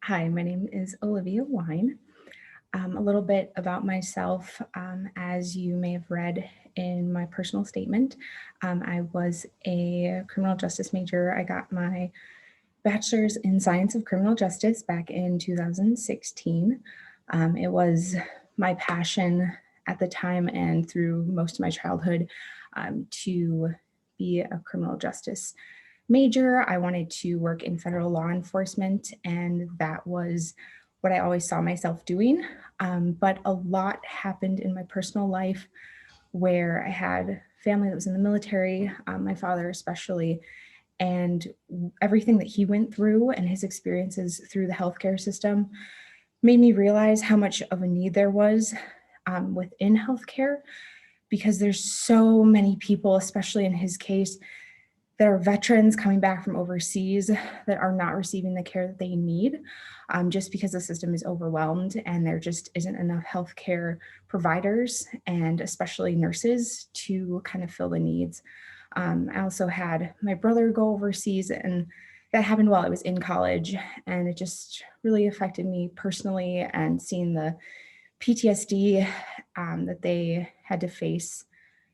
Hi, my name is Olivia Wine. A little bit about myself, as you may have read in my personal statement, I was a criminal justice major. I got my bachelor's in science of criminal justice back in 2016. It was my passion at the time and through most of my childhood to be a criminal justice major. I wanted to work in federal law enforcement, and that was what I always saw myself doing. But a lot happened in my personal life where I had family that was in the military, my father especially, and everything that he went through and his experiences through the healthcare system made me realize how much of a need there was within healthcare because there's so many people, especially in his case, there are veterans coming back from overseas that are not receiving the care that they need just because the system is overwhelmed and there just isn't enough healthcare providers and especially nurses to kind of fill the needs. I also had my brother go overseas, and that happened while I was in college, and it just really affected me personally and seeing the PTSD that they had to face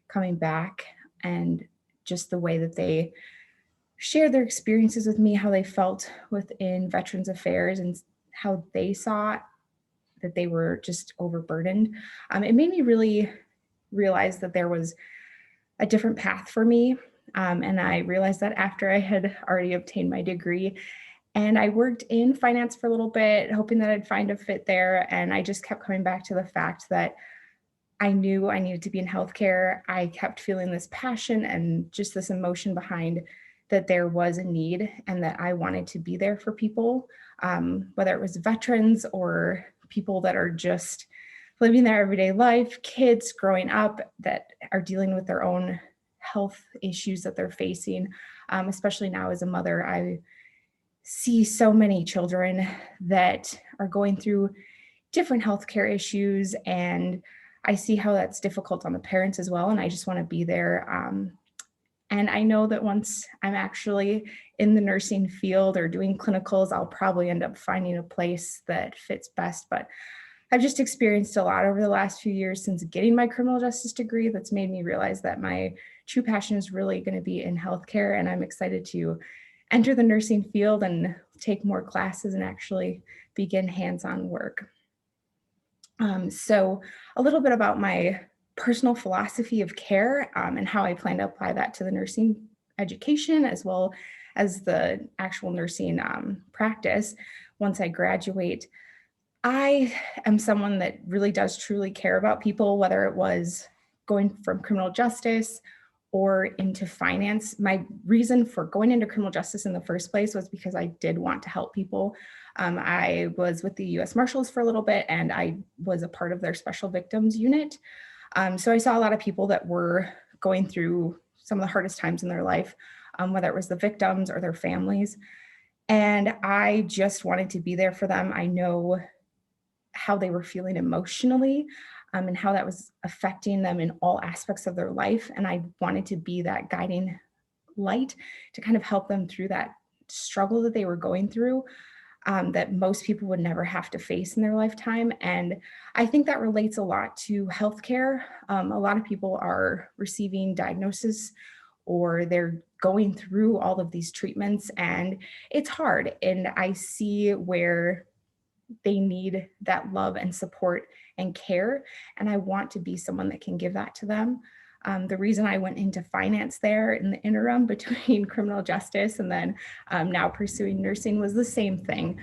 coming back and just the way that they shared their experiences with me, how they felt within Veterans Affairs and how they saw that they were just overburdened. It made me really realize that there was a different path for me. And I realized that after I had already obtained my degree. And I worked in finance for a little bit, hoping that I'd find a fit there. And I just kept coming back to the fact that I knew I needed to be in healthcare. I kept feeling this passion and just this emotion behind that there was a need and that I wanted to be there for people, whether it was veterans or people that are just living their everyday life, kids growing up that are dealing with their own health issues that they're facing. Especially now as a mother, I see so many children that are going through different healthcare issues, and I see how that's difficult on the parents as well. And I just want to be there. And I know that once I'm actually in the nursing field or doing clinicals, I'll probably end up finding a place that fits best. But I've just experienced a lot over the last few years since getting my criminal justice degree that's made me realize that my true passion is really going to be in healthcare. And I'm excited to enter the nursing field and take more classes and actually begin hands-on work. So a little bit about my personal philosophy of care and how I plan to apply that to the nursing education as well as the actual nursing practice once I graduate. I am someone that really does truly care about people, whether it was going from criminal justice or into finance. My reason for going into criminal justice in the first place was because I did want to help people. I was with the US Marshals for a little bit, and I was a part of their special victims unit. So I saw a lot of people that were going through some of the hardest times in their life, whether it was the victims or their families. And I just wanted to be there for them. I know how they were feeling emotionally and how that was affecting them in all aspects of their life. And I wanted to be that guiding light to kind of help them through that struggle that they were going through that most people would never have to face in their lifetime. And I think that relates a lot to healthcare. A lot of people are receiving diagnosis or they're going through all of these treatments, and it's hard. And I see where they need that love and support and care. And I want to be someone that can give that to them. The reason I went into finance there in the interim between criminal justice and then now pursuing nursing was the same thing.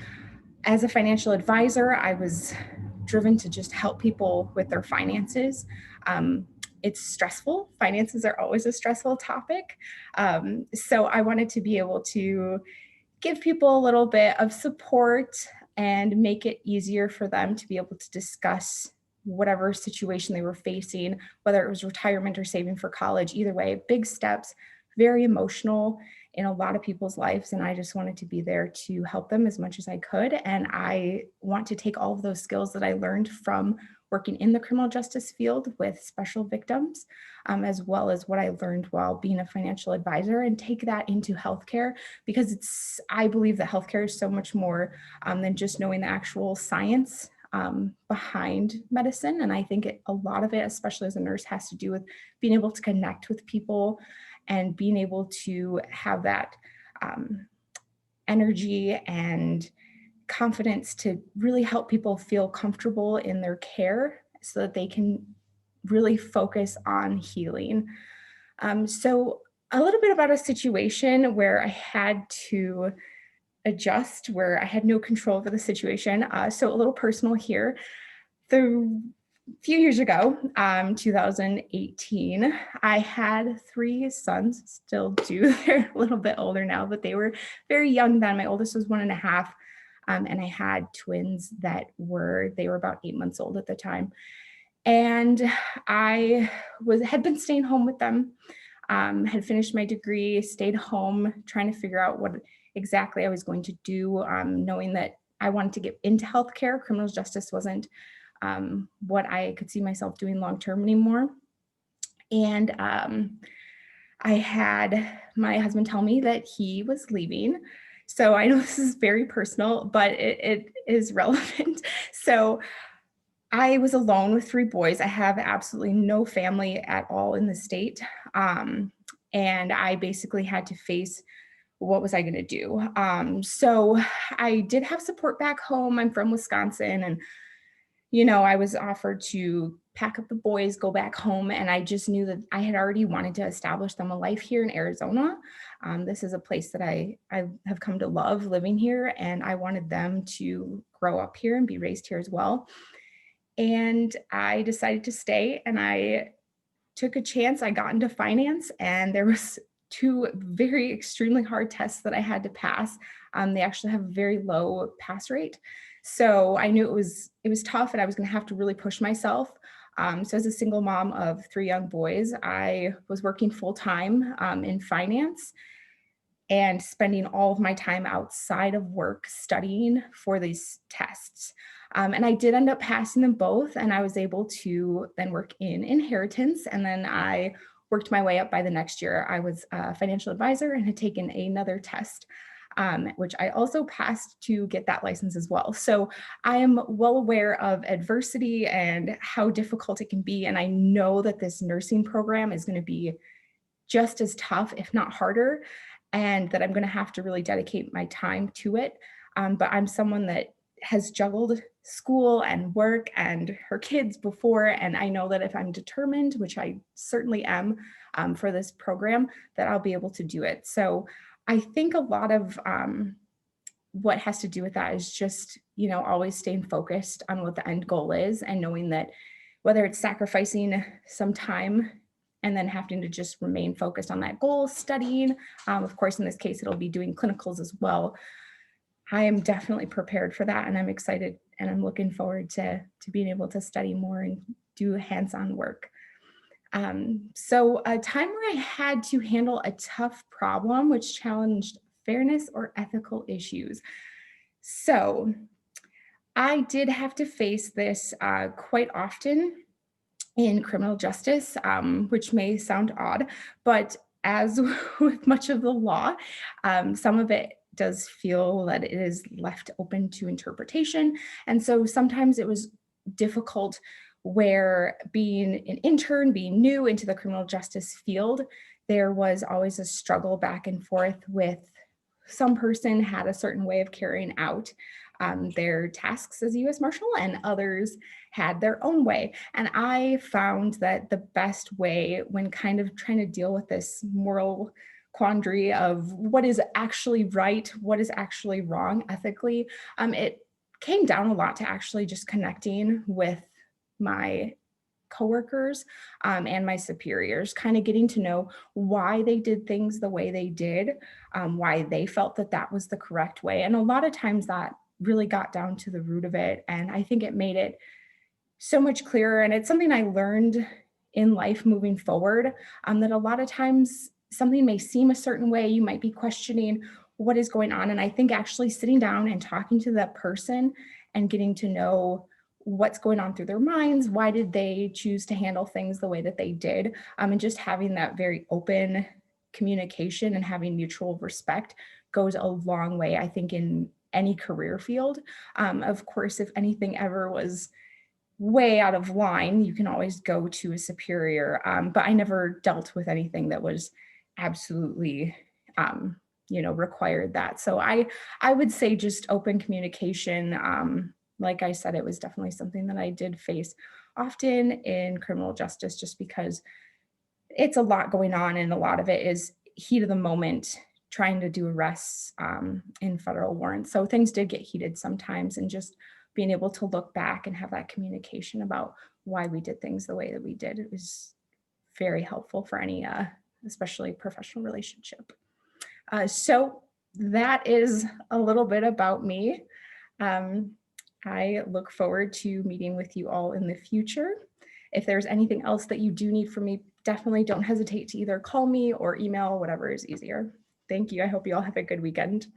As a financial advisor, I was driven to just help people with their finances. It's stressful. Finances are always a stressful topic. So I wanted to be able to give people a little bit of support and make it easier for them to be able to discuss whatever situation they were facing, whether it was retirement or saving for college. Either way, big steps, very emotional. in a lot of people's lives, and I just wanted to be there to help them as much as I could. And I want to take all of those skills that I learned from working in the criminal justice field with special victims, as well as what I learned while being a financial advisor, and take that into healthcare, because I believe that healthcare is so much more than just knowing the actual science behind medicine. And I think a lot of it, especially as a nurse, has to do with being able to connect with people and being able to have that energy and confidence to really help people feel comfortable in their care so that they can really focus on healing. So a little bit about a situation where I had to adjust, where I had no control over the situation. So a little personal here. The few years ago, 2018, I had three sons, still do. They're a little bit older now, but they were very young then. My oldest was 1.5. And I had twins they were about 8 months old at the time. And I had been staying home with them, had finished my degree, stayed home, trying to figure out what exactly I was going to do, knowing that I wanted to get into healthcare. Criminal justice wasn't what I could see myself doing long-term anymore. And I had my husband tell me that he was leaving. So I know this is very personal, but it is relevant. So I was alone with three boys. I have absolutely no family at all in the state. And I basically had to face what was I going to do. So I did have support back home. I'm from Wisconsin, and I was offered to pack up the boys, go back home, and I just knew that I had already wanted to establish them a life here in Arizona. This is a place that I have come to love living here, and I wanted them to grow up here and be raised here as well. And I decided to stay, and I took a chance. I got into finance, and there was two very extremely hard tests that I had to pass. They actually have a very low pass rate. So I knew it was tough, and I was going to have to really push myself. So as a single mom of three young boys, I was working full time in finance and spending all of my time outside of work studying for these tests. And I did end up passing them both, and I was able to then work in inheritance. And then I worked my way up. By the next year, I was a financial advisor and had taken another test, which I also passed to get that license as well. So I am well aware of adversity and how difficult it can be. And I know that this nursing program is going to be just as tough, if not harder, and that I'm going to have to really dedicate my time to it. But I'm someone that has juggled school and work and her kids before. And I know that if I'm determined, which I certainly am for this program, that I'll be able to do it. So I think a lot of what has to do with that is just, always staying focused on what the end goal is, and knowing that whether it's sacrificing some time and then having to just remain focused on that goal, studying, of course, in this case, it'll be doing clinicals as well. I am definitely prepared for that, and I'm excited, and I'm looking forward to being able to study more and do hands-on work. So a time where I had to handle a tough problem which challenged fairness or ethical issues. So I did have to face this quite often in criminal justice, which may sound odd, but as with much of the law, some of it does feel that it is left open to interpretation. And so sometimes it was difficult, where being an intern, being new into the criminal justice field, there was always a struggle back and forth with some person had a certain way of carrying out their tasks as a U.S. Marshal, and others had their own way. And I found that the best way, when kind of trying to deal with this moral quandary of what is actually right, what is actually wrong ethically, it came down a lot to actually just connecting with my coworkers and my superiors, kind of getting to know why they did things the way they did, why they felt that that was the correct way. And a lot of times that really got down to the root of it. And I think it made it so much clearer. And it's something I learned in life moving forward, that a lot of times something may seem a certain way, you might be questioning what is going on. And I think actually sitting down and talking to that person and getting to know what's going on through their minds, why did they choose to handle things the way that they did, and just having that very open communication and having mutual respect goes a long way, I think, in any career field. Of course, if anything ever was way out of line, you can always go to a superior. But I never dealt with anything that was absolutely, required that. So I would say just open communication. Like I said, it was definitely something that I did face often in criminal justice, just because it's a lot going on, and a lot of it is heat of the moment, trying to do arrests in federal warrants. So things did get heated sometimes, and just being able to look back and have that communication about why we did things the way that we did, it was very helpful for any, especially professional relationship. So that is a little bit about me. I look forward to meeting with you all in the future. If there's anything else that you do need from me, definitely don't hesitate to either call me or email, whatever is easier. Thank you. I hope you all have a good weekend.